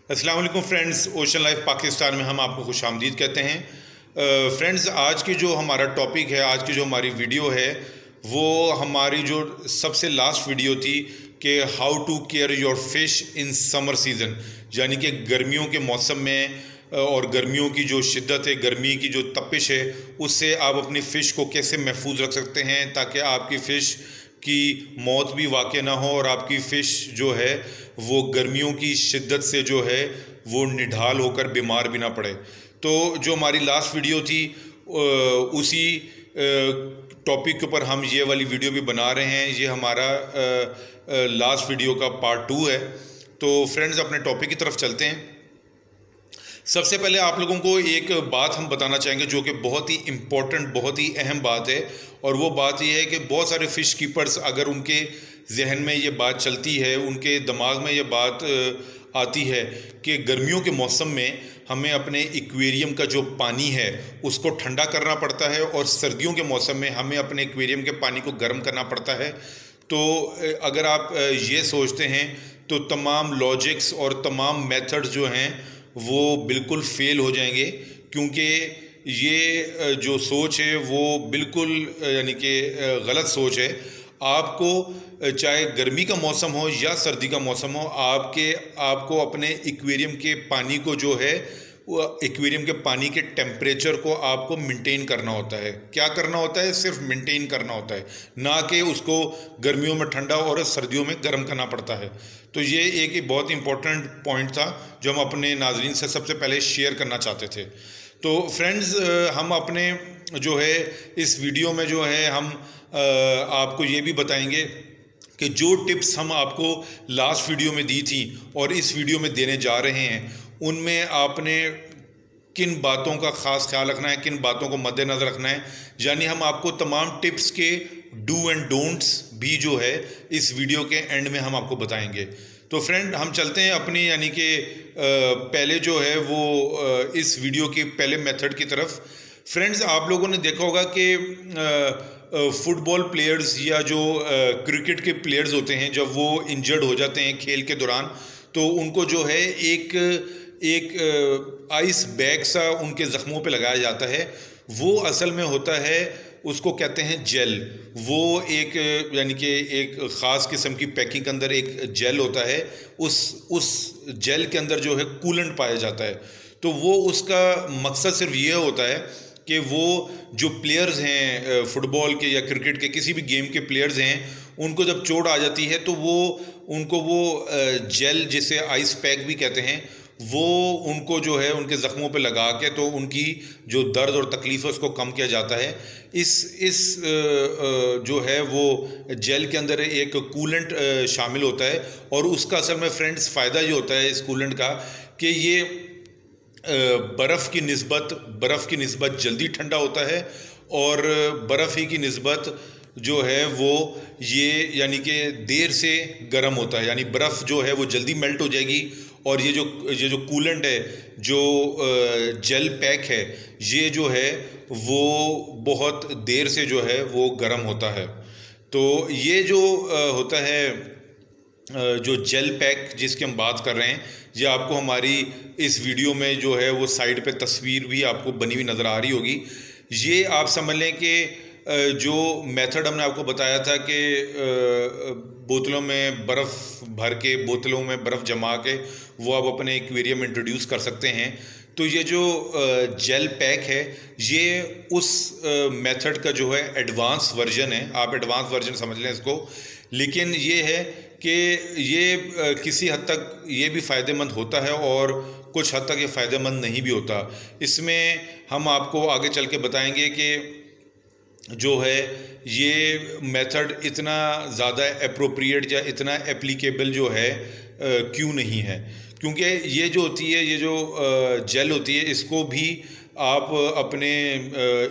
अस्सलाम वालेकुम friends, ocean life Pakistan में हम आपको खुशामदीद कहते हैं। फ्रेंड्स, आज की जो हमारा टॉपिक है, आज की जो हमारी वीडियो है, वो हमारी जो सबसे लास्ट वीडियो थी कि how to care your fish in summer season, यानी कि गर्मियों के मौसम में और गर्मियों की जो शिद्दत है, गर्मी की जो तपिश है, उससे आप अपनी फ़िश को कैसे महफूज रख सकते हैं ताकि आपकी फ़िश की मौत भी वाक़ ना हो और आपकी फ़िश जो है वो गर्मियों की शिद्दत से जो है वो निढाल होकर बीमार भी ना पड़े। तो जो हमारी लास्ट वीडियो थी उसी टॉपिक के ऊपर हम ये वाली वीडियो भी बना रहे हैं। ये हमारा लास्ट वीडियो का पार्ट 2 है। तो फ्रेंड्स, अपने टॉपिक की तरफ चलते हैं। सबसे पहले आप लोगों को एक बात हम बताना चाहेंगे जो कि बहुत ही इम्पोर्टेंट, बहुत ही अहम बात है, और वो बात ये है कि बहुत सारे फ़िश कीपर्स, अगर उनके जहन में ये बात चलती है, उनके दिमाग में ये बात आती है कि गर्मियों के मौसम में हमें अपने एक्वेरियम का जो पानी है उसको ठंडा करना पड़ता है और सर्दियों के मौसम में हमें अपने एक्वेरियम के पानी को गर्म करना पड़ता है। तो अगर आप ये सोचते हैं तो तमाम लॉजिक्स और तमाम मेथड्स जो हैं वो बिल्कुल फेल हो जाएंगे, क्योंकि ये जो सोच है वो बिल्कुल यानी कि गलत सोच है। आपको चाहे गर्मी का मौसम हो या सर्दी का मौसम हो, आपको अपने एक्वेरियम के पानी को जो है वो एक्वेरियम के पानी के टेम्परेचर को आपको मेंटेन करना होता है। क्या करना होता है? सिर्फ मेंटेन करना होता है, ना कि उसको गर्मियों में ठंडा और सर्दियों में गर्म करना पड़ता है। तो ये एक बहुत इंपॉर्टेंट पॉइंट था जो हम अपने नाजरीन से सबसे पहले शेयर करना चाहते थे। तो फ्रेंड्स, हम अपने जो है इस वीडियो में जो है हम आपको ये भी बताएंगे कि जो टिप्स हम आपको लास्ट वीडियो में दी थी और इस वीडियो में देने जा रहे हैं, उनमें आपने किन बातों का ख़ास ख्याल रखना है, किन बातों को मद्देनज़र रखना है। यानी हम आपको तमाम टिप्स के डू एंड डोंट्स भी जो है इस वीडियो के एंड में हम आपको बताएंगे। तो फ्रेंड, हम चलते हैं अपनी यानी कि पहले जो है वो इस वीडियो के पहले मेथड की तरफ। फ्रेंड्स, आप लोगों ने देखा होगा कि फुटबॉल प्लेयर्स या जो क्रिकेट के प्लेयर्स होते हैं, जब वो इंजर्ड हो जाते हैं खेल के दौरान, तो उनको जो है एक एक आइस बैग सा उनके ज़ख्मों पे लगाया जाता है। वो असल में होता है, उसको कहते हैं जेल। वो एक यानी कि एक ख़ास किस्म की पैकिंग के अंदर एक जेल होता है। उस जेल के अंदर जो है कूलेंट पाया जाता है। तो वो उसका मकसद सिर्फ ये होता है कि वो जो प्लेयर्स हैं फुटबॉल के या क्रिकेट के किसी भी गेम के प्लेयर्स हैं, उनको जब चोट आ जाती है तो उनको वो जेल, जिसे आइस पैक भी कहते हैं, वो उनको जो है उनके ज़ख्मों पे लगा के तो उनकी जो दर्द और तकलीफ़ है उसको कम किया जाता है। इस जो है वो जेल के अंदर एक कूलेंट शामिल होता है, और उसका असल में फ्रेंड्स फ़ायदा ये होता है इस कूलेंट का कि ये बर्फ़ की निस्बत जल्दी ठंडा होता है, और बर्फ़ ही की निस्बत जो है वो ये यानी कि देर से गर्म होता है। यानी बर्फ़ जो है वो जल्दी मेल्ट हो जाएगी, और ये जो कूलेंट है, जो जेल पैक है, ये जो है वो बहुत देर से जो है वो गर्म होता है। तो ये जो होता है जो जेल पैक जिसकी हम बात कर रहे हैं, ये आपको हमारी इस वीडियो में जो है वो साइड पे तस्वीर भी आपको बनी हुई नज़र आ रही होगी। ये आप समझ लें कि जो मेथड हमने आपको बताया था कि बोतलों में बर्फ़ भर के, बोतलों में बर्फ़ जमा के वो आप अपने एक्वेरियम में इंट्रोड्यूस कर सकते हैं। तो ये जो जेल पैक है, ये उस मेथड का जो है एडवांस वर्जन है। आप एडवांस वर्जन समझ लें इसको। लेकिन ये है कि ये किसी हद तक ये भी फ़ायदेमंद होता है और कुछ हद तक ये फ़ायदेमंद नहीं भी होता। इसमें हम आपको आगे चल के बताएंगे कि जो है ये मेथड इतना ज़्यादा एप्रोप्रिएट या इतना एप्लीकेबल जो है क्यों नहीं है। क्योंकि ये जो होती है, ये जो जेल होती है, इसको भी आप अपने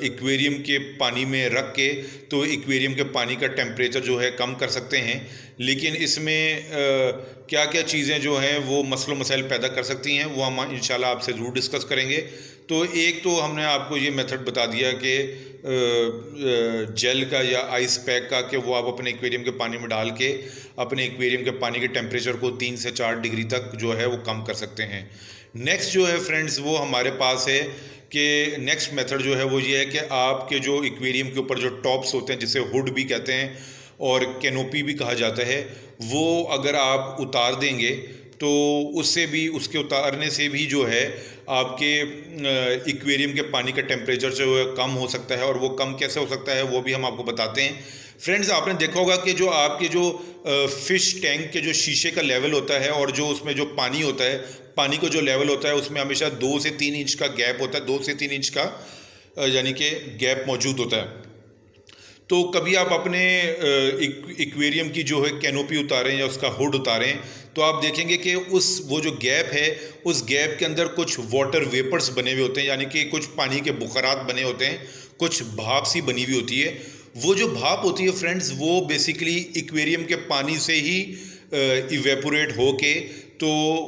एक्वेरियम के पानी में रख के तो एक्वेरियम के पानी का टेम्परेचर जो है कम कर सकते हैं। लेकिन इसमें क्या क्या चीज़ें जो हैं वो मसलो मसाइल पैदा कर सकती हैं, वो हम इंशाल्लाह आपसे ज़रूर डिस्कस करेंगे। तो एक तो हमने आपको ये मेथड बता दिया कि जेल का या आइस पैक का कि वो आप अपने एक्वेरियम के पानी में डाल के अपने एक्वेरियम के पानी के टेम्परेचर को 3 से 4 डिग्री तक जो है वो कम कर सकते हैं। नेक्स्ट जो है फ्रेंड्स वो हमारे पास है कि नेक्स्ट मेथड जो है वो ये है कि आपके जो एक्वेरियम के ऊपर जो टॉप्स होते हैं, जिसे हुड भी कहते हैं और कैनोपी भी कहा जाता है, वो अगर आप उतार देंगे तो उससे भी, उसके उतारने से भी जो है आपके एक्वेरियम के पानी का टेम्परेचर जो है कम हो सकता है। और वो कम कैसे हो सकता है वो भी हम आपको बताते हैं। फ्रेंड्स, आपने देखा होगा कि जो आपके जो फिश टैंक के जो शीशे का लेवल होता है और जो उसमें जो पानी होता है, पानी का जो लेवल होता है उसमें हमेशा 2 से 3 इंच का गैप होता है, 2 से 3 इंच का यानी कि गैप मौजूद होता है। तो कभी आप अपने एक्वेरियम की जो है कैनोपी उतारें या उसका हुड उतारें तो आप देखेंगे कि वो जो गैप है, उस गैप के अंदर कुछ वाटर वेपर्स बने हुए होते हैं, यानी कि कुछ पानी के बुखारात बने होते हैं, कुछ भाप सी बनी हुई होती है। वो जो भाप होती है फ्रेंड्स, वो बेसिकली एक्वेरियम के पानी से ही इवेपोरेट होके तो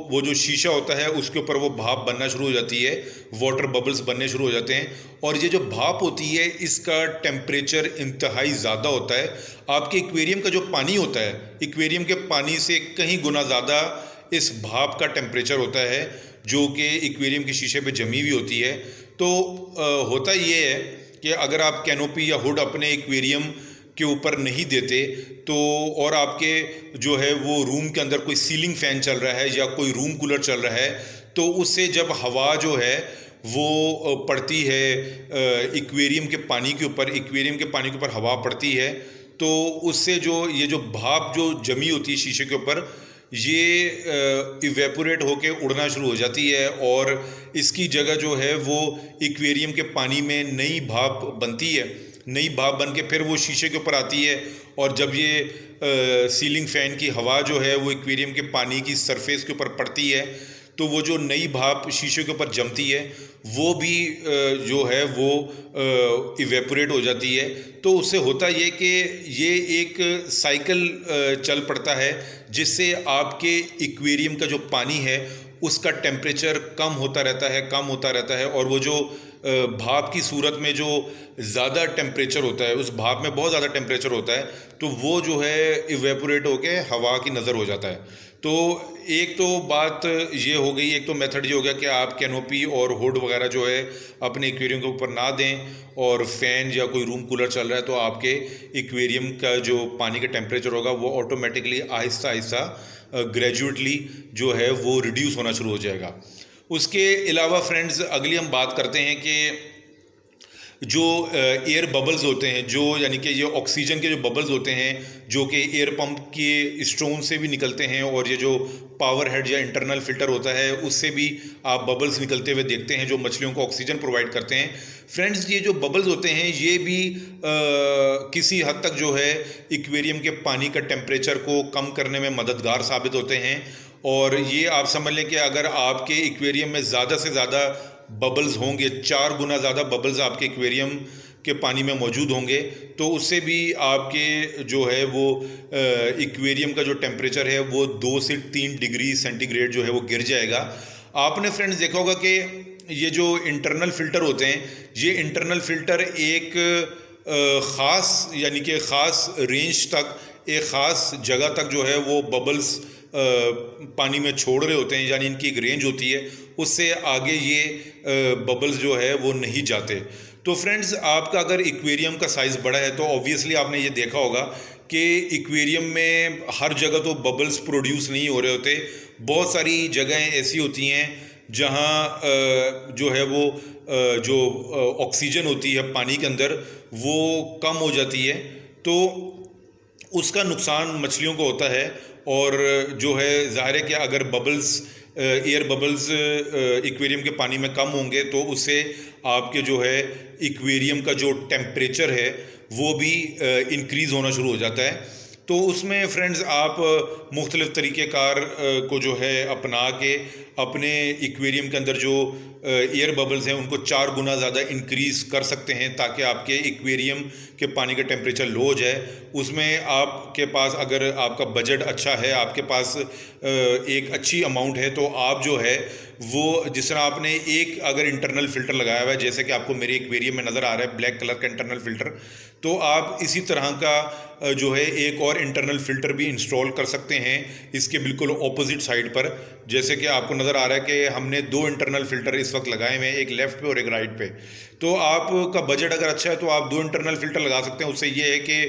वो जो शीशा होता है उसके ऊपर वो भाप बनना शुरू हो जाती है, वाटर बबल्स बनने शुरू हो जाते हैं। और ये जो भाप होती है इसका टेम्परेचर इंतहाई ज़्यादा होता है। आपके एक्वेरियम का जो पानी होता है, एक्वेरियम के पानी से कहीं गुना ज़्यादा इस भाप का टेम्परेचर होता है जो कि एक्वेरियम के शीशे पे जमी हुई होती है। तो होता ये है कि अगर आप कैनोपी या हुड अपने एक्वेरियम के ऊपर नहीं देते तो, और आपके जो है वो रूम के अंदर कोई सीलिंग फैन चल रहा है या कोई रूम कूलर चल रहा है, तो उससे जब हवा जो है वो पड़ती है एक्वेरियम के पानी के ऊपर, एक्वेरियम के पानी के ऊपर हवा पड़ती है तो उससे जो ये जो भाप जो जमी होती है शीशे के ऊपर, ये इवेपोरेट होके उड़ना शुरू हो जाती है और इसकी जगह जो है वो एक्वेरियम के पानी में नई भाप बनती है। नई भाप बन के फिर वो शीशे के ऊपर आती है और जब ये सीलिंग फैन की हवा जो है वो एक्वेरियम के पानी की सरफेस के ऊपर पड़ती है तो वो जो नई भाप शीशे के ऊपर जमती है वो भी जो है वो इवेपोरेट हो जाती है। तो उससे होता ये कि ये एक साइकिल चल पड़ता है जिससे आपके एक्वेरियम का जो पानी है उसका टेम्परेचर कम होता रहता है, कम होता रहता है। और वो जो भाप की सूरत में जो ज़्यादा टेम्परेचर होता है, उस भाप में बहुत ज़्यादा टेम्परेचर होता है तो वो जो है इवेपोरेट होके हवा की नज़र हो जाता है। तो एक तो बात ये हो गई, एक तो मेथड ये हो गया कि आप कैनोपी और हुड वगैरह जो है अपने एक्वेरियम के ऊपर ना दें, और फैन या कोई रूम कूलर चल रहा है तो आपके एक्वेरियम का जो पानी का टेम्परेचर होगा वो ऑटोमेटिकली आहिस्ता आहिस्ता ग्रेजुएटली जो है वो रिड्यूस होना शुरू हो जाएगा। उसके अलावा फ्रेंड्स, अगली हम बात करते हैं कि जो एयर बबल्स होते हैं, जो यानी कि ये ऑक्सीजन के जो बबल्स होते हैं जो कि एयर पंप के स्टोन से भी निकलते हैं, और ये जो पावर हेड या इंटरनल फिल्टर होता है उससे भी आप बबल्स निकलते हुए देखते हैं जो मछलियों को ऑक्सीजन प्रोवाइड करते हैं। फ्रेंड्स, ये जो बबल्स होते हैं ये भी किसी हद तक जो है एक्वेरियम के पानी का टेम्परेचर को कम करने में मददगार साबित होते हैं। और ये आप समझ लें कि अगर आपके एक्वेरियम में ज़्यादा से ज़्यादा बबल्स होंगे, 4 गुना ज़्यादा बबल्स आपके एक्वेरियम के पानी में मौजूद होंगे, तो उससे भी आपके जो है वो एक्वेरियम का जो टेम्परेचर है वो 2 से 3 डिग्री सेंटीग्रेड जो है वो गिर जाएगा। आपने फ्रेंड्स देखा होगा कि ये जो इंटरनल फ़िल्टर होते हैं, ये इंटरनल फ़िल्टर एक ख़ास यानी कि ख़ास रेंज तक, एक ख़ास जगह तक जो है वो बबल्स पानी में छोड़ रहे होते हैं, यानी इनकी एक रेंज होती है, उससे आगे ये बबल्स जो है वो नहीं जाते। तो फ्रेंड्स, आपका अगर एक्वेरियम का साइज़ बड़ा है तो ऑब्वियसली आपने ये देखा होगा कि एक्वेरियम में हर जगह तो बबल्स प्रोड्यूस नहीं हो रहे होते। बहुत सारी जगहें ऐसी होती हैं जहाँ जो है वो जो ऑक्सीजन होती है पानी के अंदर वो कम हो जाती है, तो उसका नुकसान मछलियों को होता है। और जो है ज़ाहिर है कि अगर बबल्स, एयर बबल्स एक्वेरियम के पानी में कम होंगे तो उससे आपके जो है एक्वेरियम का जो टेम्परेचर है वो भी इंक्रीज़ होना शुरू हो जाता है। तो उसमें फ्रेंड्स आप मुख्तलिफ़ तरीक़ेकार को जो है अपना के अपने एक्वेरियम के अंदर जो एयर बबल्स हैं उनको 4 गुना ज़्यादा इंक्रीज़ कर सकते हैं ताकि आपके एक्वेरियम के पानी का टेम्परेचर लो हो जाए। उसमें आपके पास, अगर आपका बजट अच्छा है, आपके पास एक अच्छी अमाउंट है, तो आप जो है वो जिस तरह आपने एक अगर इंटरनल फ़िल्टर लगाया हुआ है, जैसे कि आपको मेरे एक्वेरियम में नज़र आ रहा है ब्लैक कलर का इंटरनल फ़िल्टर, तो आप इसी तरह का जो है एक और इंटरनल फ़िल्टर भी इंस्टॉल कर सकते हैं इसके बिल्कुल ऑपोजिट साइड पर। जैसे कि आपको नज़र आ रहा है कि हमने 2 इंटरनल फ़िल्टर इस वक्त लगाए हुए हैं, एक लेफ़्ट पे और एक राइट पे। तो आपका बजट अगर अच्छा है तो आप 2 इंटरनल फ़िल्टर लगा सकते हैं। उससे ये है कि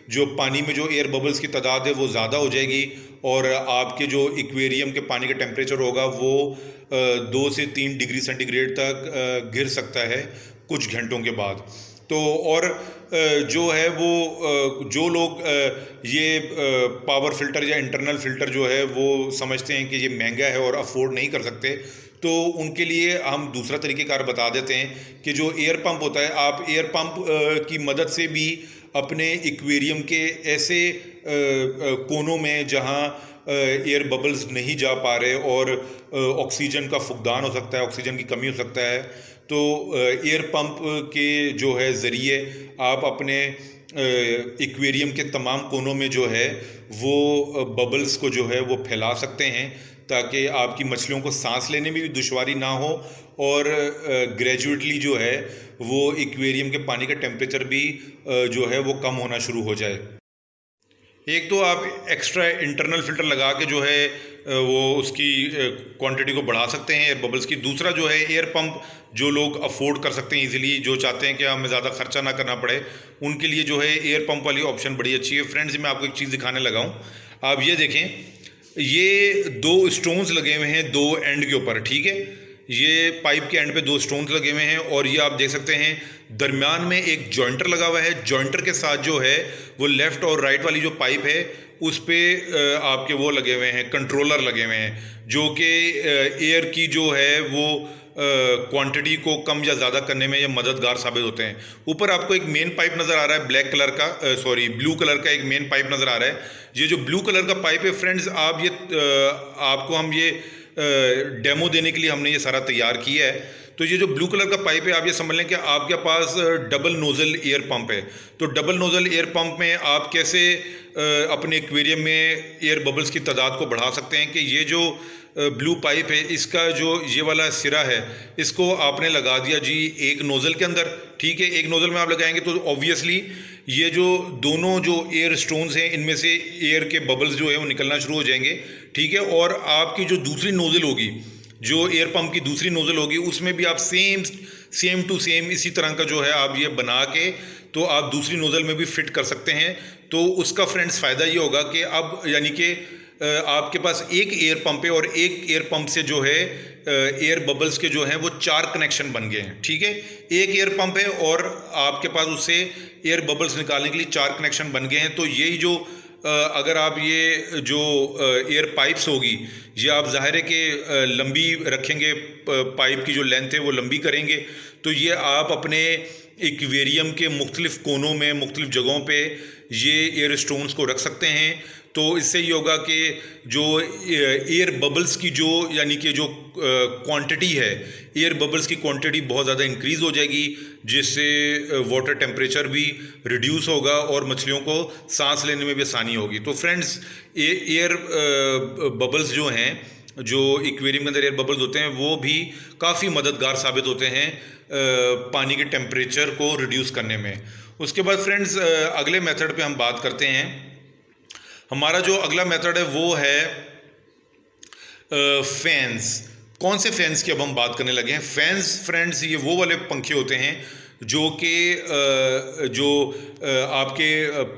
जो पानी में जो एयर बबल्स की तादाद है वो ज़्यादा हो जाएगी और आपके जो एक्वेरियम के पानी का टेम्परेचर होगा वो 2 से 3 डिग्री सेंटीग्रेड तक गिर सकता है कुछ घंटों के बाद। तो और जो है वो जो लोग ये पावर फिल्टर या इंटरनल फिल्टर जो है वो समझते हैं कि ये महंगा है और अफोर्ड नहीं कर सकते, तो उनके लिए हम दूसरा तरीक़ेकार बता देते हैं कि जो एयर पंप होता है, आप एयर पंप की मदद से भी अपने एक्वेरियम के ऐसे कोनों में जहाँ एयर बबल्स नहीं जा पा रहे और ऑक्सीजन का फुकदान हो सकता है, ऑक्सीजन की कमी हो सकता है, तो एयर पंप के जो है ज़रिए आप अपने एक्वेरियम के तमाम कोनों में जो है वो बबल्स को जो है वो फैला सकते हैं, ताकि आपकी मछलियों को सांस लेने में भी दुश्वारी ना हो और ग्रेजुएटली जो है वो एक्वेरियम के पानी का टेम्परेचर भी जो है वो कम होना शुरू हो जाए। एक तो आप एक्स्ट्रा इंटरनल फ़िल्टर लगा के जो है वो उसकी क्वांटिटी को बढ़ा सकते हैं एयर बबल्स की। दूसरा जो है एयर पंप, जो लोग अफोर्ड कर सकते हैं इजीली, जो चाहते हैं कि हमें ज़्यादा खर्चा ना करना पड़े, उनके लिए जो है एयर पंप वाली ऑप्शन बड़ी अच्छी है। फ्रेंड्स, मैं आपको एक चीज़ दिखाने लगा हूँ, आप ये देखें, ये 2 स्टोन्स लगे हुए हैं 2 एंड के ऊपर, ठीक है। ये पाइप के एंड पे 2 स्टोन्स लगे हुए हैं और ये आप देख सकते हैं दरमियान में एक जॉइंटर लगा हुआ है। जॉइंटर के साथ जो है वो लेफ़्ट और राइट वाली जो पाइप है उस पे आपके वो लगे हुए हैं, कंट्रोलर लगे हुए हैं, जो कि एयर की जो है वो क्वांटिटी को कम या ज़्यादा करने में ये मददगार साबित होते हैं। ऊपर आपको एक मेन पाइप नज़र आ रहा है ब्लैक कलर का, ब्लू कलर का एक मेन पाइप नज़र आ रहा है। ये जो ब्लू कलर का पाइप है फ्रेंड्स, आप ये आपको हम ये डेमो देने के लिए हमने ये सारा तैयार किया है। तो ये जो ब्लू कलर का पाइप है, आप ये समझ लें कि आपके पास डबल नोज़ल एयर पंप है। तो डबल नोज़ल एयर पंप में आप कैसे अपने एक्वेरियम में एयर बबल्स की तादाद को बढ़ा सकते हैं कि ये जो ब्लू पाइप है, इसका जो ये वाला सिरा है, इसको आपने लगा दिया जी एक नोज़ल के अंदर, ठीक है। एक नोज़ल में आप लगाएंगे तो ऑब्वियसली ये जो दोनों जो एयर स्टोन्स हैं, इनमें से एयर के बबल्स जो है वो निकलना शुरू हो जाएंगे, ठीक है। और आपकी जो दूसरी नोज़ल होगी, जो एयर पंप की दूसरी नोज़ल होगी, उसमें भी आप सेम टू सेम इसी तरह का जो है आप ये बना के तो आप दूसरी नोज़ल में भी फिट कर सकते हैं। तो उसका फ्रेंड्स फ़ायदा ये होगा कि अब यानी कि आपके पास एक एयर पंप है और एक एयर पंप से जो है एयर बबल्स के जो हैं वो 4 कनेक्शन बन गए हैं, ठीक है। एक एयर पंप है और आपके पास उससे एयर बबल्स निकालने के लिए 4 कनेक्शन बन गए हैं। तो यही जो अगर आप ये जो एयर पाइप्स होगी, ये आप ज़ाहिर है कि लंबी रखेंगे, पाइप की जो लेंथ है वो लंबी करेंगे, तो ये आप अपने एक्वेरियम के मुख्तलिफ कोनों में, मुख्तलिफ जगहों पे ये एयर स्टोन्स को रख सकते हैं। तो इससे ये होगा कि जो एयर बबल्स की जो यानी कि जो क्वांटिटी है, एयर बबल्स की क्वांटिटी बहुत ज़्यादा इंक्रीज़ हो जाएगी, जिससे वाटर टेम्परेचर भी रिड्यूस होगा और मछलियों को सांस लेने में भी आसानी होगी। तो फ्रेंड्स, एयर बबल्स जो हैं, जो एक्वेरियम के अंदर एयर बबल्स होते हैं, वो भी काफ़ी मददगार साबित होते हैं पानी के टेम्परेचर को रिड्यूस करने में। उसके बाद फ्रेंड्स, अगले मेथड पे हम बात करते हैं। हमारा जो अगला मेथड है वो है फैंस। कौन से फैंस की अब हम बात करने लगे हैं? फैंस फ्रेंड्स, ये वो वाले पंखे होते हैं जो कि आपके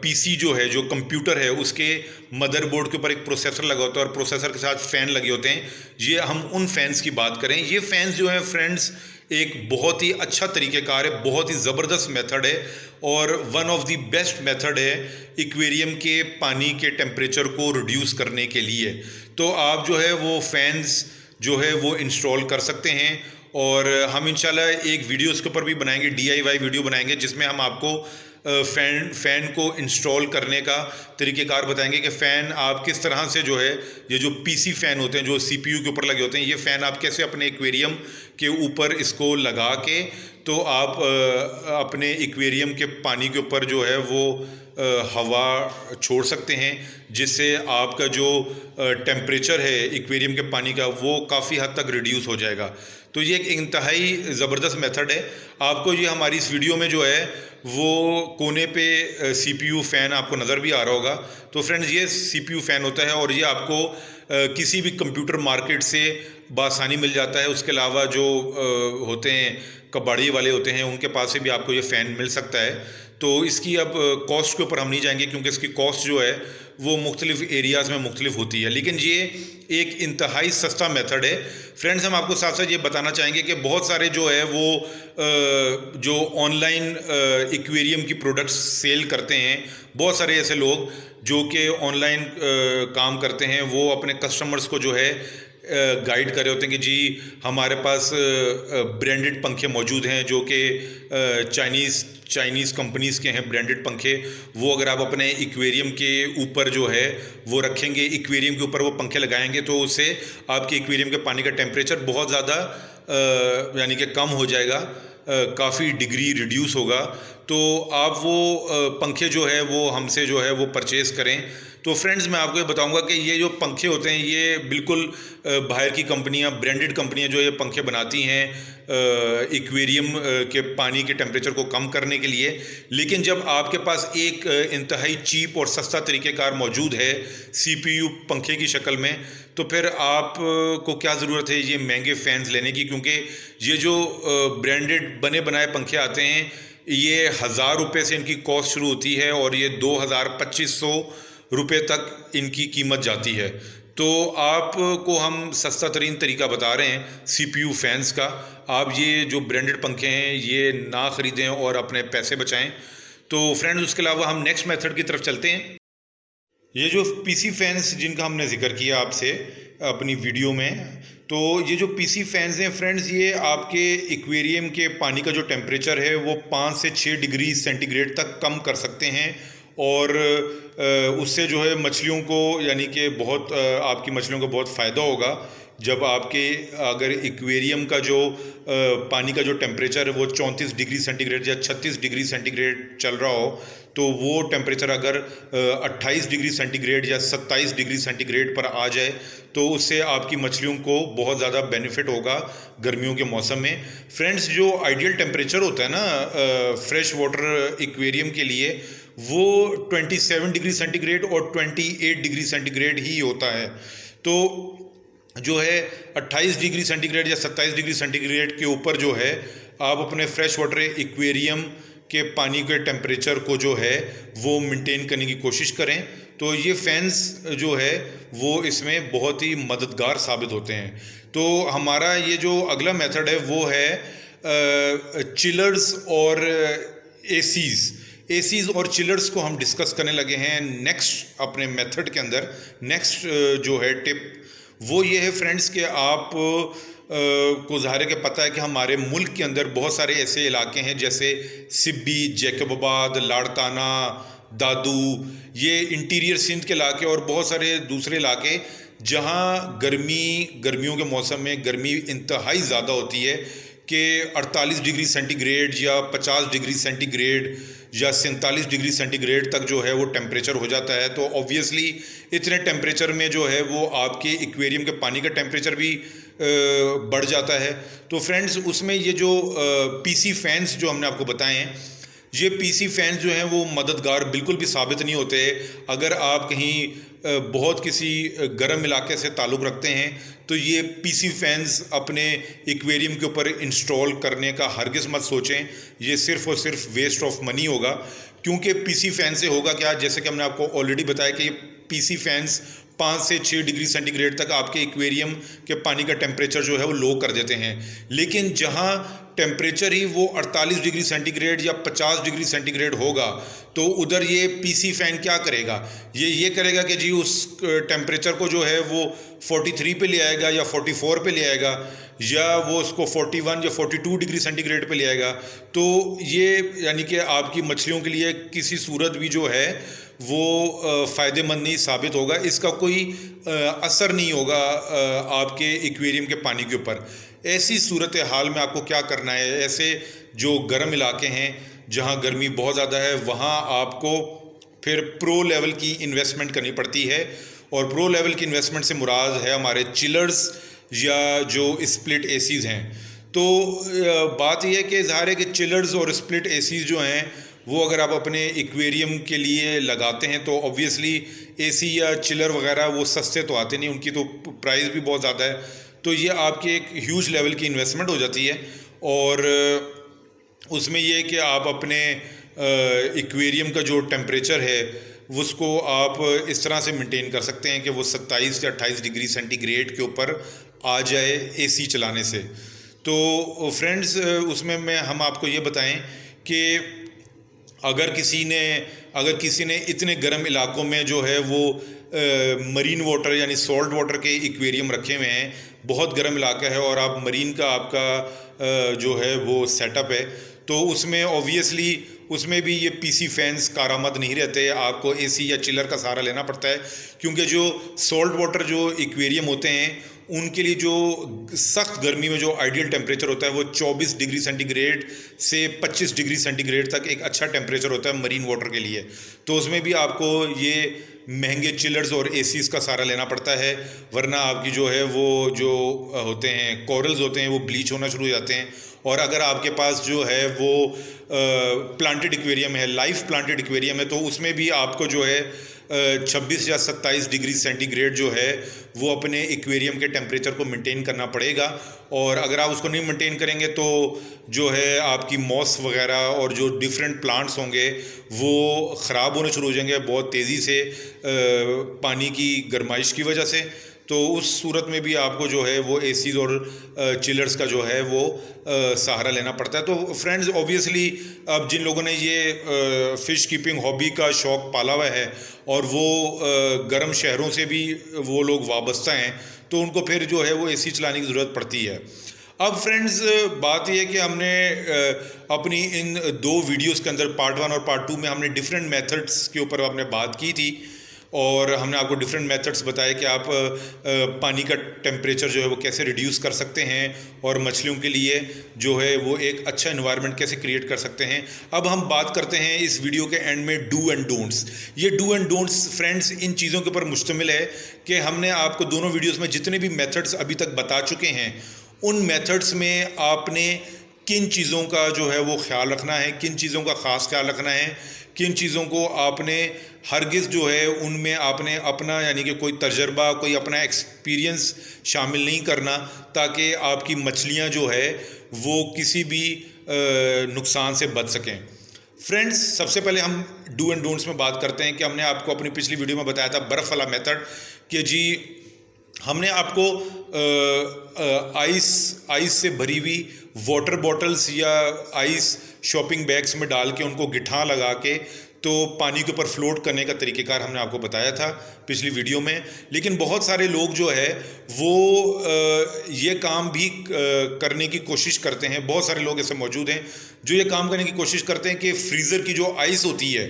पीसी जो है, जो कंप्यूटर है, उसके मदरबोर्ड के ऊपर एक प्रोसेसर लगा होता है और प्रोसेसर के साथ फ़ैन लगे होते हैं। ये हम उन फैंस की बात करें। ये फैंस जो है फ्रेंड्स एक बहुत ही अच्छा तरीक़ेकार है, बहुत ही ज़बरदस्त मेथड है और one of the best method है एक्वेरियम के पानी के टेम्परेचर को रिड्यूस करने के लिए। तो आप जो है वो फैंस जो है वो इंस्टॉल कर सकते हैं और हम इंशाल्लाह एक वीडियो इसके ऊपर भी बनाएंगे, DIY वीडियो बनाएंगे, जिसमें हम आपको फ़ैन को इंस्टॉल करने का तरीक़ेकार बताएंगे कि फ़ैन आप किस तरह से जो है, ये जो PC फ़ैन होते हैं जो CPU के ऊपर लगे होते हैं, ये फ़ैन आप कैसे अपने एक्वेरियम के ऊपर इसको लगा के तो आप अपने एक्वेरियम के पानी के ऊपर जो है वो हवा छोड़ सकते हैं, जिससे आपका जो टेम्परेचर है एक्वेरियम के पानी का वो काफ़ी हद तक रिड्यूस हो जाएगा। तो ये एक इंतहाई ज़बरदस्त मेथड है। आपको ये हमारी इस वीडियो में जो है वो कोने पे CPU फ़ैन आपको नज़र भी आ रहा होगा। तो फ्रेंड्स, ये CPU फ़ैन होता है और ये आपको किसी भी कंप्यूटर मार्केट से बआसानी मिल जाता है। उसके अलावा जो होते हैं कबाड़ी वाले होते हैं, उनके पास से भी आपको ये फ़ैन मिल सकता है। तो इसकी अब कॉस्ट के ऊपर हम नहीं जाएंगे, क्योंकि इसकी कॉस्ट जो है वो मुख्तलिफ एरियाज़ में मुख्तलिफ होती है, लेकिन ये एक इंतहाई सस्ता मेथड है। फ्रेंड्स, हम आपको साथ साथ ये बताना चाहेंगे कि बहुत सारे जो है वो जो ऑनलाइन एक्वेरियम की प्रोडक्ट्स सेल करते हैं, बहुत सारे ऐसे लोग जो कि ऑनलाइन काम करते हैं, वो अपने कस्टमर्स को जो है गाइड कर रहे होते हैं कि जी हमारे पास ब्रांडेड पंखे मौजूद हैं जो कि चाइनीज़ कंपनीज़ के हैं ब्रांडेड पंखे। वो अगर आप अपने एक्वेरियम के ऊपर जो है वो रखेंगे, एक्वेरियम के ऊपर वो पंखे लगाएंगे, तो उससे आपके एक्वेरियम के पानी का टेम्परेचर बहुत ज़्यादा यानी कि कम हो जाएगा, काफ़ी डिग्री रिड्यूस होगा। तो आप वो पंखे जो है वो हमसे जो है वो परचेज़ करें। तो फ्रेंड्स, मैं आपको ये बताऊंगा कि ये जो पंखे होते हैं ये बिल्कुल बाहर की कंपनियां, ब्रांडेड कंपनियां जो ये पंखे बनाती हैं एक्वेरियम के पानी के टेम्परेचर को कम करने के लिए। लेकिन जब आपके पास एक इंतहाई चीप और सस्ता तरीक़ेकार मौजूद है CPU पंखे की शक्ल में, तो फिर आपको क्या ज़रूरत है ये महंगे फ़ैन्स लेने की, क्योंकि ये जो ब्रांडेड बने बनाए पंखे आते हैं ये 1000 रुपये से इनकी कॉस्ट शुरू होती है और ये 2000-2500 रुपये तक इनकी कीमत जाती है। तो आपको हम सस्ता तरीन तरीका बता रहे हैं CPU फ़ैन्स का। आप ये जो ब्रांडेड पंखे हैं ये ना ख़रीदें और अपने पैसे बचाएं। तो फ्रेंड्स, उसके अलावा हम नेक्स्ट मेथड की तरफ चलते हैं। ये जो PC फ़ैन्स जिनका हमने ज़िक्र किया आपसे अपनी वीडियो में, तो ये जो PC फ़ैन्स हैं फ्रेंड्स, ये आपके एक्वेरियम के पानी का जो टेम्परेचर है वो 5 से 6 डिग्री सेंटीग्रेड तक कम कर सकते हैं और उससे जो है मछलियों को यानी कि बहुत आपकी मछलियों को बहुत फ़ायदा होगा। जब आपके अगर एक्वेरियम का जो पानी का जो टेम्परेचर है वो 34 डिग्री सेंटीग्रेड या 36 डिग्री सेंटीग्रेड चल रहा हो, तो वो टेम्परेचर अगर 28 डिग्री सेंटीग्रेड या 27 डिग्री सेंटीग्रेड पर आ जाए तो उससे आपकी मछलियों को बहुत ज़्यादा बेनिफिट होगा गर्मियों के मौसम में। फ्रेंड्स, जो आइडियल टेम्परेचर होता है ना फ्रेश वाटर एक्वेरियम के लिए, वो 27 डिग्री सेंटीग्रेड और 28 डिग्री सेंटीग्रेड ही होता है। तो जो है 28 डिग्री सेंटीग्रेड या 27 डिग्री सेंटीग्रेड के ऊपर जो है आप अपने फ्रेश वाटर एक्वेरियम के पानी के टेम्परेचर को जो है वो मेंटेन करने की कोशिश करें। तो ये फ़ैन्स जो है वो इसमें बहुत ही मददगार साबित होते हैं। तो हमारा ये जो अगला मेथड है वो है चिलर्स और एसीज़ और चिलर्स को हम डिस्कस करने लगे हैं नेक्स्ट अपने मेथड के अंदर। नेक्स्ट जो है टिप वो ये है फ्रेंड्स कि आप को ज़ाहिर है कि पता है कि हमारे मुल्क के अंदर बहुत सारे ऐसे इलाके हैं जैसे सिब्बी, जैकबाबाद, लाड़काना, दादू, ये इंटीरियर सिंध के इलाके और बहुत सारे दूसरे इलाके जहाँ गर्मियों के मौसम में गर्मी इंतहाई ज़्यादा होती है कि 48 डिग्री सेंटीग्रेड या 50 डिग्री सेंटीग्रेड या 47 डिग्री सेंटीग्रेड तक जो है वो टेम्परेचर हो जाता है। तो ऑब्वियसली इतने टेम्परेचर में जो है वो आपके एक्वेरियम के पानी का टेम्परेचर भी बढ़ जाता है। तो फ्रेंड्स, उसमें ये जो PC फ़ैन्स जो हमने आपको बताए हैं, ये PC फ़ैन्स जो हैं वो मददगार बिल्कुल भी साबित नहीं होते। अगर आप कहीं बहुत किसी गर्म इलाके से ताल्लुक़ रखते हैं तो ये PC फ़ैन्स अपने एक्वेरियम के ऊपर इंस्टॉल करने का हरगिज़ मत सोचें। ये सिर्फ़ और सिर्फ वेस्ट ऑफ मनी होगा, क्योंकि PC फ़ैन से होगा क्या, जैसे कि हमने आपको ऑलरेडी बताया कि PC फ़ैन्स 5 से 6 डिग्री सेंटीग्रेड तक आपके एक्वेरियम के पानी का टेम्परेचर जो है वो लो कर देते हैं। लेकिन जहां टेम्परेचर ही वो 48 डिग्री सेंटीग्रेड या 50 डिग्री सेंटीग्रेड होगा, तो उधर ये PC फ़ैन क्या करेगा, ये करेगा कि जी उस टेम्परेचर को जो है वो 43 पे ले आएगा या 44 पे ले आएगा, या वो उसको 41 या 42 डिग्री सेंटीग्रेड पे ले आएगा। तो ये यानी कि आपकी मछलियों के लिए किसी सूरत भी जो है वो फ़ायदेमंद नहीं साबित होगा, इसका कोई असर नहीं होगा आपके एक्वेरियम के पानी के ऊपर। ऐसी सूरत हाल में आपको क्या करना है, ऐसे जो गर्म इलाके हैं जहाँ गर्मी बहुत ज़्यादा है, वहाँ आपको फिर प्रो लेवल की इन्वेस्टमेंट करनी पड़ती है। और प्रो लेवल की इन्वेस्टमेंट से मुराद है हमारे चिलर्स या जो स्प्लिट एसीज़ हैं। तो बात यह है कि ज़ाहिर है कि चिलर्स और स्प्लिट एसीज़ जो हैं वो अगर आप अपने एक्वेरियम के लिए लगाते हैं तो ऑब्वियसली एसी या चिलर वगैरह वो सस्ते तो आते नहीं, उनकी तो प्राइस भी बहुत ज़्यादा है। तो ये आपकी एक ह्यूज लेवल की इन्वेस्टमेंट हो जाती है। और उसमें ये है कि आप अपने एक्वेरियम का जो टेम्परेचर है उसको आप इस तरह से मेंटेन कर सकते हैं कि वो 27 या 28 डिग्री सेंटीग्रेड के ऊपर आ जाए एसी चलाने से। तो फ्रेंड्स उसमें हम आपको ये बताएं कि अगर किसी ने इतने गर्म इलाकों में जो है वो मरीन वाटर यानी सॉल्ट वाटर के एक्वेरियम रखे हुए हैं, बहुत गर्म इलाका है और आप मरीन का आपका जो है वो सेटअप है, तो उसमें ऑब्वियसली उसमें भी ये पीसी फैंस कारामद नहीं रहते, आपको एसी या चिलर का सहारा लेना पड़ता है। क्योंकि जो सॉल्ट वाटर जो एक्वेरियम होते हैं उनके लिए जो सख्त गर्मी में जो आइडियल टेम्परेचर होता है वो 24 डिग्री सेंटीग्रेड से 25 डिग्री सेंटीग्रेड तक एक अच्छा टेम्परेचर होता है मरीन वाटर के लिए। तो उसमें भी आपको ये महंगे चिलर्स और एसीज़ का सहारा लेना पड़ता है, वरना आपकी जो है वो जो होते हैं कोरल्स होते हैं वो ब्लीच होना शुरू हो जाते हैं। और अगर आपके पास जो है वो प्लांटेड एक्वेरियम है, लाइव प्लांटेड एक्वेरियम है, तो उसमें भी आपको जो है 26 या 27 डिग्री सेंटीग्रेड जो है वो अपने एक्वेरियम के टेम्परेचर को मेंटेन करना पड़ेगा। और अगर आप उसको नहीं मेंटेन करेंगे तो जो है आपकी मॉस वगैरह और जो डिफरेंट प्लांट्स होंगे वो ख़राब होने शुरू हो जाएंगे बहुत तेज़ी से पानी की गर्माइश की वजह से। तो उस सूरत में भी आपको जो है वो एसीज़ और चिलर्स का जो है वो सहारा लेना पड़ता है। तो फ्रेंड्स ऑब्वियसली अब जिन लोगों ने ये फ़िश कीपिंग हॉबी का शौक़ पाला हुआ है और वो गर्म शहरों से भी वो लोग वाबस्ता हैं, तो उनको फिर जो है वो एसी चलाने की ज़रूरत पड़ती है। अब फ्रेंड्स बात यह है कि हमने अपनी इन 2 वीडियोस के अंदर पार्ट 1 और पार्ट 2 में हमने डिफरेंट मेथड्स के ऊपर आपने बात की थी और हमने आपको डिफरेंट मेथड्स बताए कि आप पानी का टेम्परेचर जो है वो कैसे रिड्यूस कर सकते हैं और मछलियों के लिए जो है वो एक अच्छा एनवायरनमेंट कैसे क्रिएट कर सकते हैं। अब हम बात करते हैं इस वीडियो के एंड में डू एंड डोंट्स। ये डू एंड डोंट्स फ्रेंड्स इन चीज़ों के ऊपर मुश्तमिल है कि हमने आपको दोनों वीडियोज़ में जितने भी मेथड्स अभी तक बता चुके हैं उन मेथड्स में आपने किन चीज़ों का जो है वो ख्याल रखना है, किन चीज़ों का ख़ास ख्याल रखना है, किन चीज़ों को आपने हरगिज़ जो है उनमें आपने अपना यानी कि कोई तजर्बा कोई अपना एक्सपीरियंस शामिल नहीं करना, ताकि आपकी मछलियां जो है वो किसी भी नुकसान से बच सकें। फ्रेंड्स सबसे पहले हम डू एंड डोंट्स में बात करते हैं कि हमने आपको अपनी पिछली वीडियो में बताया था बर्फ़ वाला मेथड कि जी हमने आपको आइस से भरी हुई वाटर बॉटल्स या आइस शॉपिंग बैग्स में डाल के उनको गिठा लगा के तो पानी के ऊपर फ्लोट करने का तरीक़ेकार हमने आपको बताया था पिछली वीडियो में। लेकिन बहुत सारे लोग जो है वो ये काम भी करने की कोशिश करते हैं, बहुत सारे लोग ऐसे मौजूद हैं जो ये काम करने की कोशिश करते हैं कि फ्रीज़र की जो आइस होती है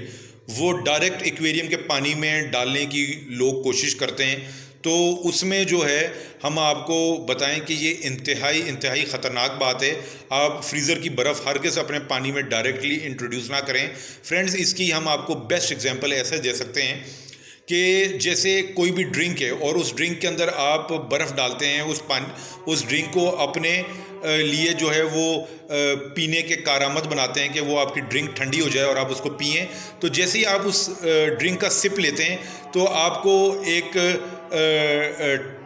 वो डायरेक्ट एक्वेरियम के पानी में डालने की लोग कोशिश करते हैं। तो उसमें जो है हम आपको बताएं कि ये इंतहाई ख़तरनाक बात है। आप फ्रीज़र की बर्फ़ हरगिज़ अपने पानी में डायरेक्टली इंट्रोड्यूस ना करें। फ्रेंड्स इसकी हम आपको बेस्ट एग्जांपल ऐसे दे सकते हैं कि जैसे कोई भी ड्रिंक है और उस ड्रिंक के अंदर आप बर्फ़ डालते हैं, उस ड्रिंक को अपने लिए जो है वो पीने के कारामद बनाते हैं कि वो आपकी ड्रिंक ठंडी हो जाए और आप उसको पिएं। तो जैसे ही आप उस ड्रिंक का सिप लेते हैं तो आपको एक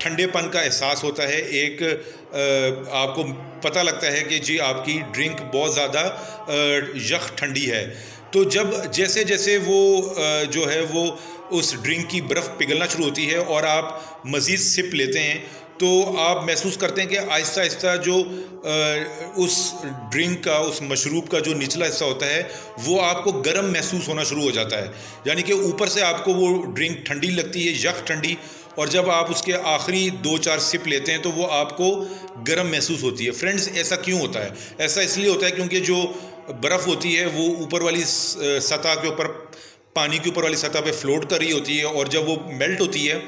ठंडेपन का एहसास होता है, एक आपको पता लगता है कि जी आपकी ड्रिंक बहुत ज़्यादा यख ठंडी है। तो जब जैसे जैसे वो जो है वो उस ड्रिंक की बर्फ़ पिघलना शुरू होती है और आप मज़ीद सिप लेते हैं तो आप महसूस करते हैं कि आहिस्ता आहिस्ता जो उस ड्रिंक का उस मशरूब का जो निचला हिस्सा होता है वो आपको गर्म महसूस होना शुरू हो जाता है, यानी कि ऊपर से आपको वो ड्रिंक ठंडी लगती है, यख ठंडी, और जब आप उसके आखिरी 2-4 सिप लेते हैं तो वो आपको गर्म महसूस होती है। फ्रेंड्स ऐसा क्यों होता है? ऐसा इसलिए होता है क्योंकि जो बर्फ़ होती है वो ऊपर वाली सतह के ऊपर पानी के ऊपर वाली सतह पे फ्लोट कर रही होती है, और जब वो मेल्ट होती है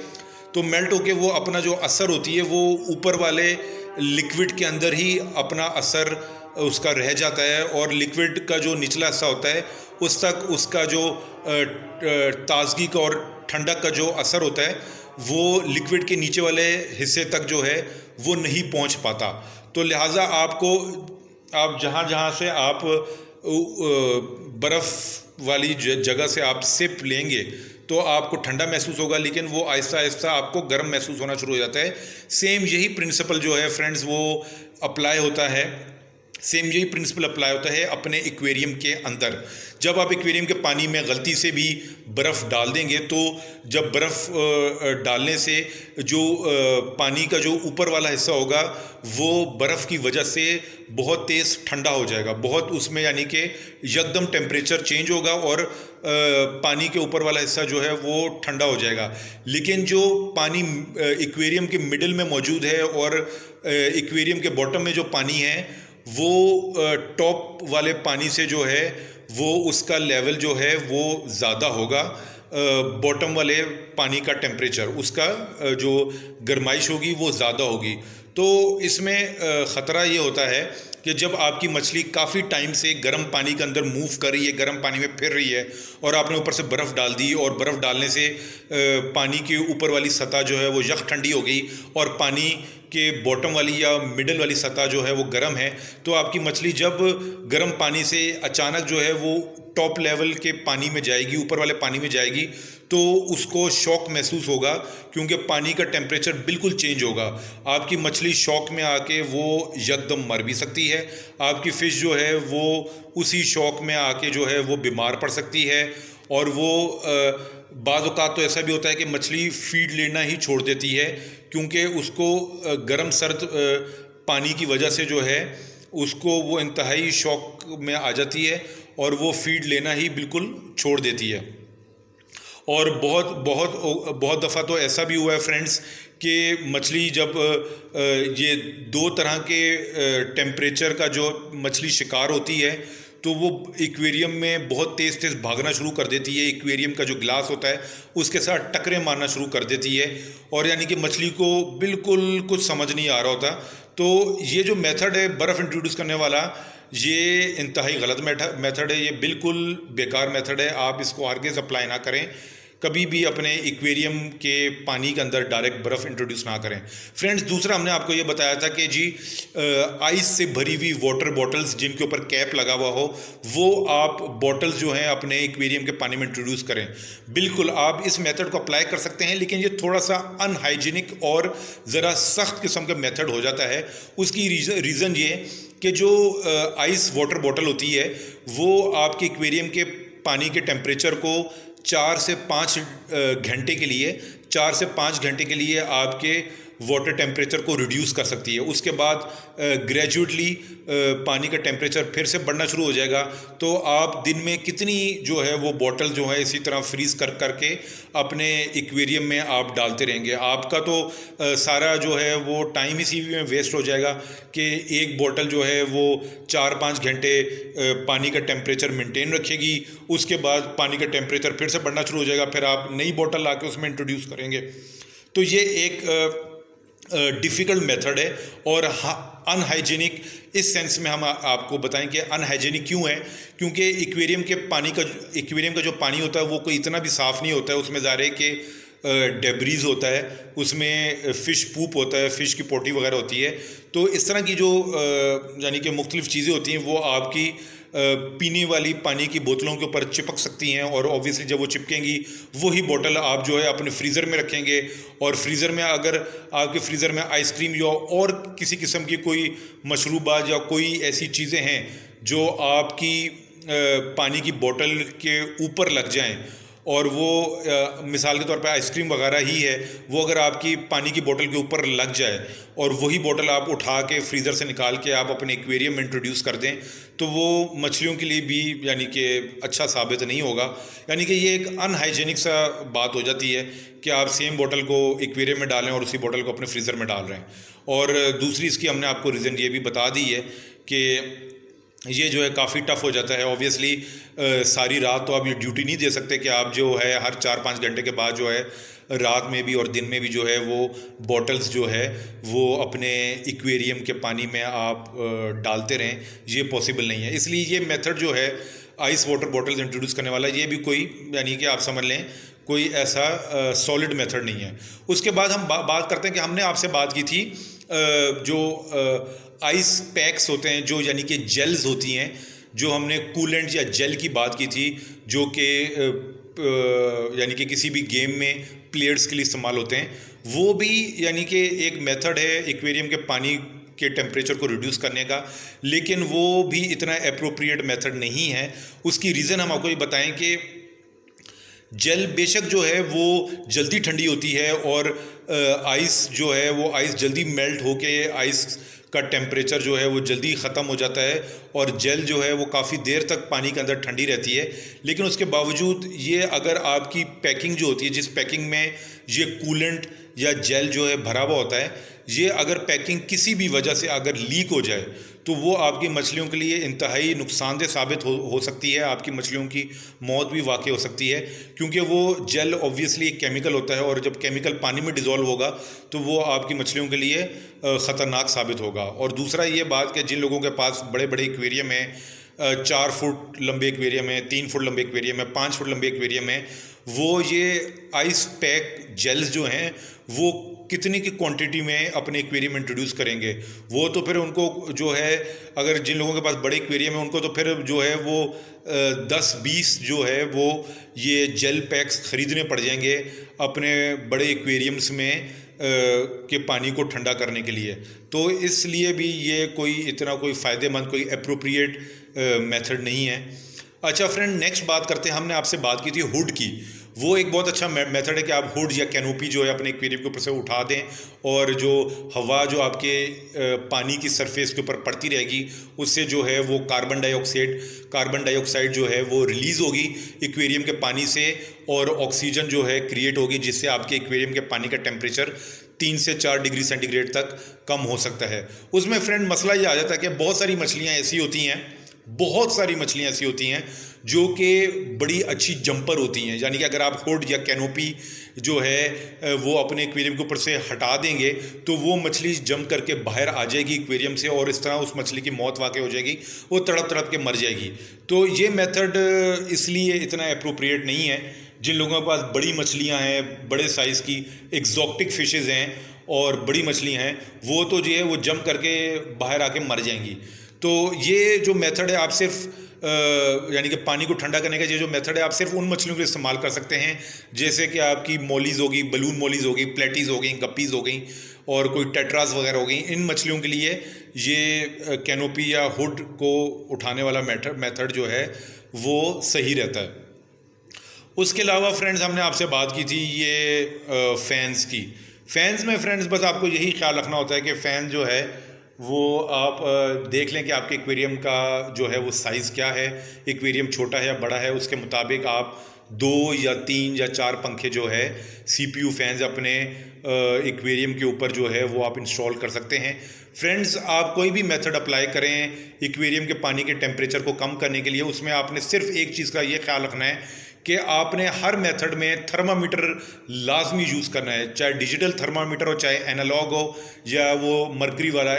तो मेल्ट होके वो अपना जो असर होती है वो ऊपर वाले लिक्विड के अंदर ही अपना असर उसका रह जाता है, और लिक्विड का जो निचला हिस्सा होता है उस तक उसका जो ताजगी का और ठंडक का जो असर होता है वो लिक्विड के नीचे वाले हिस्से तक जो है वो नहीं पहुंच पाता। तो लिहाजा आपको आप जहाँ जहाँ से आप बर्फ़ वाली जगह से आप सिप लेंगे तो आपको ठंडा महसूस होगा, लेकिन वो आहिस्ता आहिस्ता आपको गर्म महसूस होना शुरू हो जाता है। सेम यही प्रिंसिपल जो है फ्रेंड्स वो अप्लाई होता है, सेम यही प्रिंसिपल अप्लाई होता है अपने एक्वेरियम के अंदर। जब आप एक्वेरियम के पानी में गलती से भी बर्फ़ डाल देंगे तो जब बर्फ़ डालने से जो पानी का जो ऊपर वाला हिस्सा होगा वो बर्फ़ की वजह से बहुत तेज़ ठंडा हो जाएगा, बहुत उसमें यानी कि यकदम टेम्परेचर चेंज होगा और पानी के ऊपर वाला हिस्सा जो है वो ठंडा हो जाएगा। लेकिन जो पानी एक्वेरियम के मिडिल में मौजूद है और एक्वेरियम के बॉटम में जो पानी है वो टॉप वाले पानी से जो है वो उसका लेवल जो है वो ज़्यादा होगा। बॉटम वाले पानी का टेम्परेचर उसका जो गर्माइश होगी वो ज़्यादा होगी। तो इसमें ख़तरा ये होता है कि जब आपकी मछली काफ़ी टाइम से गर्म पानी के अंदर मूव कर रही है, गर्म पानी में फिर रही है, और आपने ऊपर से बर्फ़ डाल दी और बर्फ़ डालने से पानी के ऊपर वाली सतह जो है वो यख ठंडी हो गई और पानी के बॉटम वाली या मिडल वाली सतह जो है वो गर्म है, तो आपकी मछली जब गर्म पानी से अचानक जो है वो टॉप लेवल के पानी में जाएगी, ऊपर वाले पानी में जाएगी, तो उसको शॉक महसूस होगा क्योंकि पानी का टेम्परेचर बिल्कुल चेंज होगा। आपकी मछली शॉक में आके वो यकदम मर भी सकती है, आपकी फ़िश जो है वो उसी शॉक में आके जो है वो बीमार पड़ सकती है, और वो बाज़ औक़ात तो ऐसा भी होता है कि मछली फ़ीड लेना ही छोड़ देती है क्योंकि उसको गर्म सर्द पानी की वजह से जो है उसको वो इंतहाई शॉक में आ जाती है और वो फ़ीड लेना ही बिल्कुल छोड़ देती है। और बहुत बहुत बहुत दफ़ा तो ऐसा भी हुआ है फ्रेंड्स कि मछली जब ये दो तरह के टेम्परेचर का जो मछली शिकार होती है तो वो एक्वेरियम में बहुत तेज़ तेज़ भागना शुरू कर देती है, एक्वेरियम का जो ग्लास होता है उसके साथ टकरे मारना शुरू कर देती है, और यानी कि मछली को बिल्कुल कुछ समझ नहीं आ रहा होता। तो ये जो मेथड है बर्फ़ इंट्रोड्यूस करने वाला, ये इंतहाई गलत मेथड है, ये बिल्कुल बेकार मेथड है। आप इसको हरगिज़ अप्लाई ना करें, कभी भी अपने एक्वेरियम के पानी के अंदर डायरेक्ट बर्फ़ इंट्रोड्यूस ना करें। फ्रेंड्स, दूसरा हमने आपको ये बताया था कि जी आइस से भरी हुई वाटर बॉटल्स जिनके ऊपर कैप लगा हुआ हो वो आप बॉटल्स जो हैं अपने एक्वेरियम के पानी में इंट्रोड्यूस करें। बिल्कुल आप इस मेथड को अप्लाई कर सकते हैं, लेकिन ये थोड़ा सा अनहाइजीनिक और ज़रा सख्त किस्म का मेथड हो जाता है। उसकी रीज़न ये कि जो आइस वाटर बॉटल होती है वो आपके एक्वेरियम के पानी के टेम्परेचर को 4 से 5 घंटे के लिए 4 से 5 घंटे के लिए आपके वाटर टेम्परेचर को रिड्यूस कर सकती है। उसके बाद ग्रेजुअली पानी का टेम्परेचर फिर से बढ़ना शुरू हो जाएगा। तो आप दिन में कितनी जो है वो बॉटल जो है इसी तरह फ्रीज़ करके अपने एक्वेरियम में आप डालते रहेंगे। आपका तो सारा जो है वो टाइम इसी में वेस्ट हो जाएगा कि एक बॉटल जो है वो 4-5 घंटे पानी का टेम्परेचर मेंटेन रखेगी, उसके बाद पानी का टेम्परेचर फिर से बढ़ना शुरू हो जाएगा, फिर आप नई बॉटल ला के उसमें इंट्रोड्यूस करेंगे। तो ये एक डिफ़िकल्ट मेथड है और अनहाइजीनिक इस सेंस में हम आपको बताएं कि अनहाइजीनिक क्यों है, क्योंकि एक्वेरियम का जो पानी होता है वो कोई इतना भी साफ़ नहीं होता है। उसमें ज़ाहिर है कि डेब्रीज होता है, उसमें फ़िश पूप होता है, फ़िश की पोटी वगैरह होती है। तो इस तरह की जो यानी कि मुख्तलिफ़ चीज़ें होती हैं वो आपकी पीने वाली पानी की बोतलों के ऊपर चिपक सकती हैं, और ऑब्वियसली जब वो चिपकेंगी वही बोतल आप जो है अपने फ्रीज़र में रखेंगे, और फ्रीज़र में अगर आपके फ्रीज़र में आइसक्रीम या और किसी किस्म की कोई मशरूबात या कोई ऐसी चीज़ें हैं जो आपकी पानी की बोतल के ऊपर लग जाएं, और वो मिसाल के तौर पे आइसक्रीम वगैरह ही है, वो अगर आपकी पानी की बोतल के ऊपर लग जाए और वही बोतल आप उठा के फ्रीज़र से निकाल के आप अपने एक्वेरियम में इंट्रोड्यूस कर दें तो वो मछलियों के लिए भी यानी कि अच्छा साबित नहीं होगा। यानी कि ये एक अनहाइजीनिक सा बात हो जाती है कि आप सेम बोतल को एक्वेरियम में डालें और उसी बोतल को अपने फ्रीज़र में डाल रहे हैं। और दूसरी इसकी हमने आपको रीज़न ये भी बता दी है कि ये जो है काफ़ी टफ हो जाता है ऑब्वियसली। सारी रात तो आप ये ड्यूटी नहीं दे सकते कि आप जो है हर 4-5 घंटे के बाद जो है रात में भी और दिन में भी जो है वो बॉटल्स जो है वो अपने एक्वेरियम के पानी में आप डालते रहें। ये पॉसिबल नहीं है, इसलिए ये मेथड जो है आइस वाटर बॉटल्स इंट्रोड्यूस करने वाला, ये भी कोई यानी कि आप समझ लें कोई ऐसा सॉलिड मेथड नहीं है। उसके बाद हम बात करते हैं कि हमने आपसे बात की थी जो आइस पैक्स होते हैं, जो यानी कि जेल्स होती हैं, जो हमने कूलेंट या जेल की बात की थी, जो कि यानी कि किसी भी गेम में प्लेयर्स के लिए इस्तेमाल होते हैं, वो भी यानी कि एक मेथड है एक्वेरियम के पानी के टेम्परेचर को रिड्यूस करने का, लेकिन वो भी इतना अप्रोप्रिएट मेथड नहीं है। उसकी रीज़न हम आपको ये बताएं कि जेल बेशक जो है वो जल्दी ठंडी होती है और आइस जो है वो आइस जल्दी मेल्ट होके आइस का टेम्परेचर जो है वो जल्दी ख़त्म हो जाता है और जेल जो है वो काफ़ी देर तक पानी के अंदर ठंडी रहती है। लेकिन उसके बावजूद ये अगर आपकी पैकिंग जो होती है, जिस पैकिंग में ये कूलेंट या जेल जो है भरा हुआ होता है, ये अगर पैकिंग किसी भी वजह से अगर लीक हो जाए तो वो आपकी मछलियों के लिए इंतहाई नुकसानदेह साबित हो सकती है। आपकी मछलियों की मौत भी वाक़ई हो सकती है, क्योंकि वो जेल ऑब्वियसली एक केमिकल होता है और जब केमिकल पानी में डिज़ोल्व होगा तो वो आपकी मछलियों के लिए ख़तरनाक साबित होगा। और दूसरा ये बात कि जिन लोगों के पास बड़े बड़े एक्वेरियम हैं, 4 फुट लंबे एक्वेरियम है, 3 फुट लंबे एक्वेरियम है, 5 फुट लंबे एक्वेरियम है, वो ये आइस पैक जेल्स जो हैं वो कितनी की क्वांटिटी में अपने एक्वेरियम इंट्रोड्यूस करेंगे। वो तो फिर उनको जो है, अगर जिन लोगों के पास बड़े एक्वेरियम है उनको तो फिर जो है वो 10-20 जो है वो ये जेल पैक्स ख़रीदने पड़ जाएंगे अपने बड़े एक्वेरियम्स में के पानी को ठंडा करने के लिए। तो इसलिए भी ये कोई इतना कोई फ़ायदेमंद कोई अप्रोप्रिएट मेथड नहीं है। अच्छा फ्रेंड, नेक्स्ट बात करते हैं। हमने आपसे बात की थी हुड की। वो एक बहुत अच्छा मेथड है कि आप हुड या कैनोपी जो है अपने एक्वेरियम के ऊपर से उठा दें और जो हवा जो आपके पानी की सरफेस के ऊपर पड़ती रहेगी उससे जो है वो कार्बन डाइऑक्साइड जो है वो रिलीज़ होगी एक्वेरियम के पानी से और ऑक्सीजन जो है क्रिएट होगी, जिससे आपके एक्वेरियम के पानी का टेम्परेचर 3 से 4 डिग्री सेंटीग्रेड तक कम हो सकता है। उसमें फ्रेंड मसला ये आ जाता है कि बहुत सारी मछलियाँ ऐसी होती हैं जो कि बड़ी अच्छी जंपर होती हैं। यानी कि अगर आप हुड या कैनोपी जो है वो अपने एक्वेरियम के ऊपर से हटा देंगे तो वो मछली जंप करके बाहर आ जाएगी एक्वेरियम से और इस तरह उस मछली की मौत वाक़ई हो जाएगी, वो तड़प तड़प के मर जाएगी। तो ये मेथड इसलिए इतना अप्रोप्रिएट नहीं है। जिन लोगों के पास बड़ी मछलियाँ हैं, बड़े साइज़ की एक्जॉटिक फिशेज़ हैं और बड़ी मछलियाँ हैं, वो तो जो है वो जंप करके बाहर आके मर जाएंगी। तो ये जो मेथड है आप सिर्फ यानी कि पानी को ठंडा करने का ये जो मेथड है आप सिर्फ उन मछलियों के इस्तेमाल कर सकते हैं जैसे कि आपकी मोलीज़ होगी, बलून मोलीज़ होगी, प्लेटीज़ हो गई, गप्पीज़ हो गई और कोई टेट्रास वगैरह हो गई। इन मछलियों के लिए ये कैनोपी या हुड को उठाने वाला मेथड जो है वो सही रहता है। उसके अलावा फ्रेंड्स हमने आपसे बात की थी ये फ़ैन्स की। फ़ैन्स में फ्रेंड्स बस आपको यही ख्याल रखना होता है कि फ़ैन जो है वो आप देख लें कि आपके एक्वेरियम का जो है वो साइज़ क्या है, एक्वेरियम छोटा है या बड़ा है, उसके मुताबिक आप 2 या 3 या 4 पंखे जो है CPU फैंस अपने एक्वेरियम के ऊपर जो है वो आप इंस्टॉल कर सकते हैं। फ्रेंड्स, आप कोई भी मेथड अप्लाई करें एक्वेरियम के पानी के टेम्परेचर को कम करने के लिए, उसमें आपने सिर्फ एक चीज़ का ये ख्याल रखना है कि आपने हर मेथड में थर्मामीटर लाजमी यूज़ करना है, चाहे डिजिटल थर्मामीटर हो, चाहे एनालॉग हो या वो मरकरी वाला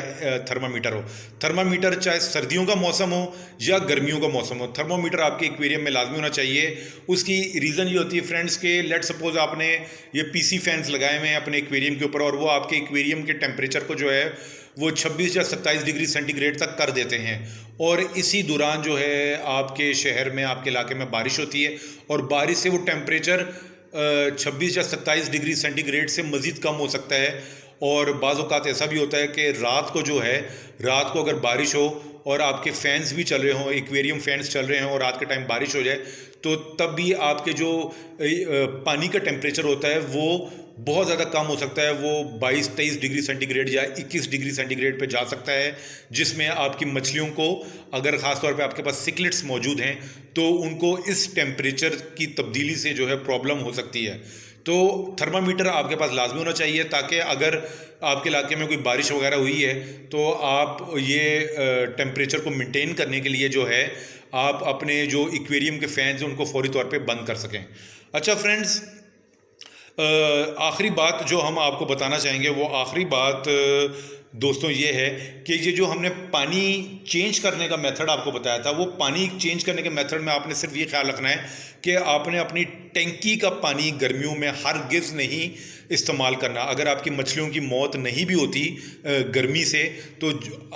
थर्मामीटर हो। थर्मामीटर चाहे सर्दियों का मौसम हो या गर्मियों का मौसम हो, थर्मामीटर आपके एक्वेरियम में लाजमी होना चाहिए। उसकी रीज़न ये होती है फ्रेंड्स के लेट सपोज आपने ये PC फैंस लगाए हुए हैं अपने एक्वेरियम के ऊपर और वो आपके एक्वेरियम के टेम्परेचर को जो है वो 26 या 27 डिग्री सेंटीग्रेड तक कर देते हैं और इसी दौरान जो है आपके शहर में, आपके इलाके में बारिश होती है और बारिश से वो टेम्परेचर 26 या 27 डिग्री सेंटीग्रेड से मज़ीद कम हो सकता है। और बाज़ औक़ात ऐसा भी होता है कि रात को अगर बारिश हो और आपके फ़ैन्स भी चल रहे हों, एक्वेरियम फ़ैन्स चल रहे हों और रात के टाइम बारिश हो जाए तो तब भी आपके जो पानी का टेम्परेचर होता है वो बहुत ज़्यादा कम हो सकता है, वो 22-23 डिग्री सेंटीग्रेड या 21 डिग्री सेंटीग्रेड पे जा सकता है, जिसमें आपकी मछलियों को, अगर ख़ास तौर पे आपके पास सिकलेट्स मौजूद हैं, तो उनको इस टेम्परेचर की तब्दीली से जो है प्रॉब्लम हो सकती है। तो थर्मामीटर आपके पास लाजमी होना चाहिए, ताकि अगर आपके इलाके में कोई बारिश वगैरह हुई है तो आप ये टेम्परेचर को मेंटेन करने के लिए जो है आप अपने जो एक्वेरियम के फैंस हैं उनको फौरी तौर पे बंद कर सकें। अच्छा फ्रेंड्स, आखिरी बात जो हम आपको बताना चाहेंगे, वो आखिरी बात दोस्तों ये है कि ये जो हमने पानी चेंज करने का मेथड आपको बताया था, वो पानी चेंज करने के मेथड में आपने सिर्फ ये ख्याल रखना है कि आपने अपनी टैंकी का पानी गर्मियों में हरगिज़ नहीं इस्तेमाल करना। अगर आपकी मछलियों की मौत नहीं भी होती गर्मी से, तो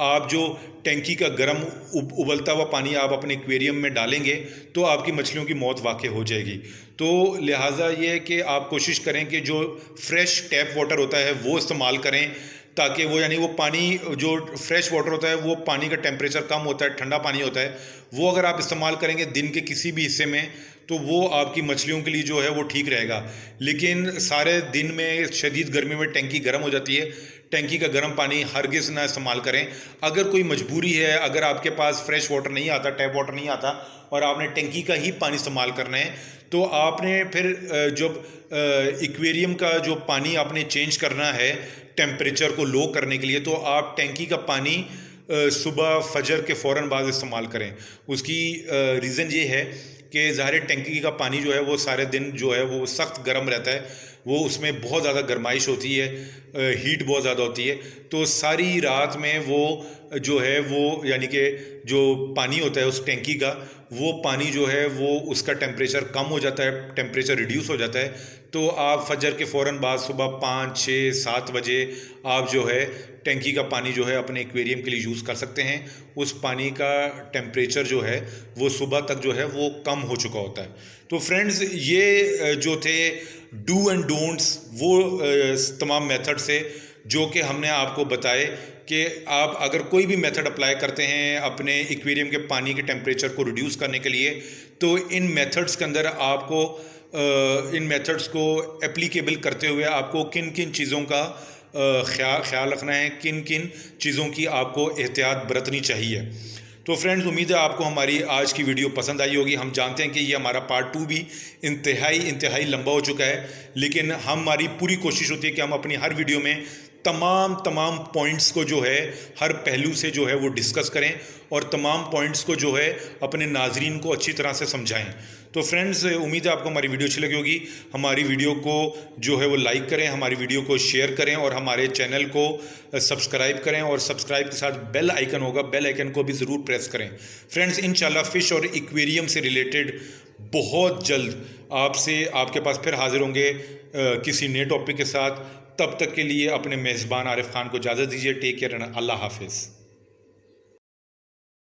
आप जो टैंकी का गर्म उबलता हुआ पानी आप अपने एक्वेरियम में डालेंगे तो आपकी मछलियों की मौत वाक़ई हो जाएगी। तो लिहाजा ये है कि आप कोशिश करें कि जो फ्रेश टैप वाटर होता है वो इस्तेमाल करें, ताकि वो, यानी वो पानी जो फ्रेश वाटर होता है वो पानी का टेम्परेचर कम होता है, ठंडा पानी होता है, वो अगर आप इस्तेमाल करेंगे दिन के किसी भी हिस्से में तो वो आपकी मछलियों के लिए जो है वो ठीक रहेगा। लेकिन सारे दिन में शदीद गर्मी में टैंकी गर्म हो जाती है, टैंकी का गर्म पानी हरगिज़ ना इस्तेमाल करें। अगर कोई मजबूरी है, अगर आपके पास फ्रेश वाटर नहीं आता, टैप वाटर नहीं आता और आपने टैंकी का ही पानी इस्तेमाल करना है, तो आपने फिर जब एक्वेरियम का जो पानी आपने चेंज करना है टेम्परेचर को लो करने के लिए, तो आप टैंकी का पानी सुबह फजर के फ़ौरन बाद इस्तेमाल करें। उसकी रीज़न ये है कि ज़ाहिर टैंकी का पानी जो है वो सारे दिन जो है वो सख्त गर्म रहता है, वो उसमें बहुत ज़्यादा गर्माइश होती है, हीट बहुत ज़्यादा होती है, तो सारी रात में वो जो है वो, यानी कि जो पानी होता है उस टैंकी का, वो पानी जो है वो उसका टेम्परेचर कम हो जाता है, टेम्परेचर रिड्यूस हो जाता है। तो आप फजर के फ़ौरन बाद सुबह 5, 6, 7 बजे आप जो है टैंकी का पानी जो है अपने एक्वेरियम के लिए यूज़ कर सकते हैं। उस पानी का टेम्परेचर जो है वो सुबह तक जो है वो कम हो चुका होता है। तो फ्रेंड्स, ये जो थे डू एंड डोंट्स, वो तमाम मेथड से जो कि हमने आपको बताए कि आप अगर कोई भी मेथड अप्लाई करते हैं अपने एक्वेरियम के पानी के टेम्परेचर को रिड्यूस करने के लिए, तो इन मेथड्स के अंदर आपको इन मेथड्स को एप्लीकेबल करते हुए आपको किन किन चीज़ों का ख्याल रखना है, किन किन चीज़ों की आपको एहतियात बरतनी चाहिए। तो फ्रेंड्स, उम्मीद है आपको हमारी आज की वीडियो पसंद आई होगी। हम जानते हैं कि ये हमारा पार्ट 2 भी इंतहाई लंबा हो चुका है, लेकिन हमारी पूरी कोशिश होती है कि हम अपनी हर वीडियो में तमाम पॉइंट्स को जो है हर पहलू से जो है वो डिस्कस करें और तमाम पॉइंट्स को जो है अपने नाजरीन को अच्छी तरह से समझाएं। तो फ्रेंड्स, उम्मीद है आपको हमारी वीडियो अच्छी लगी होगी। हमारी वीडियो को जो है वो लाइक करें, हमारी वीडियो को शेयर करें और हमारे चैनल को सब्सक्राइब करें, और सब्सक्राइब के साथ बेल आइकन होगा, बेल आइकन को भी ज़रूर प्रेस करें। फ्रेंड्स, इंशाल्लाह फ़िश और एक्वेरियम से रिलेटेड बहुत जल्द आपके पास फिर हाजिर होंगे किसी नए टॉपिक के साथ। तब तक के लिए अपने मेज़बान आरिफ खान को इजाज़त दीजिए। टेक केयर, अल्लाह हाफिज़।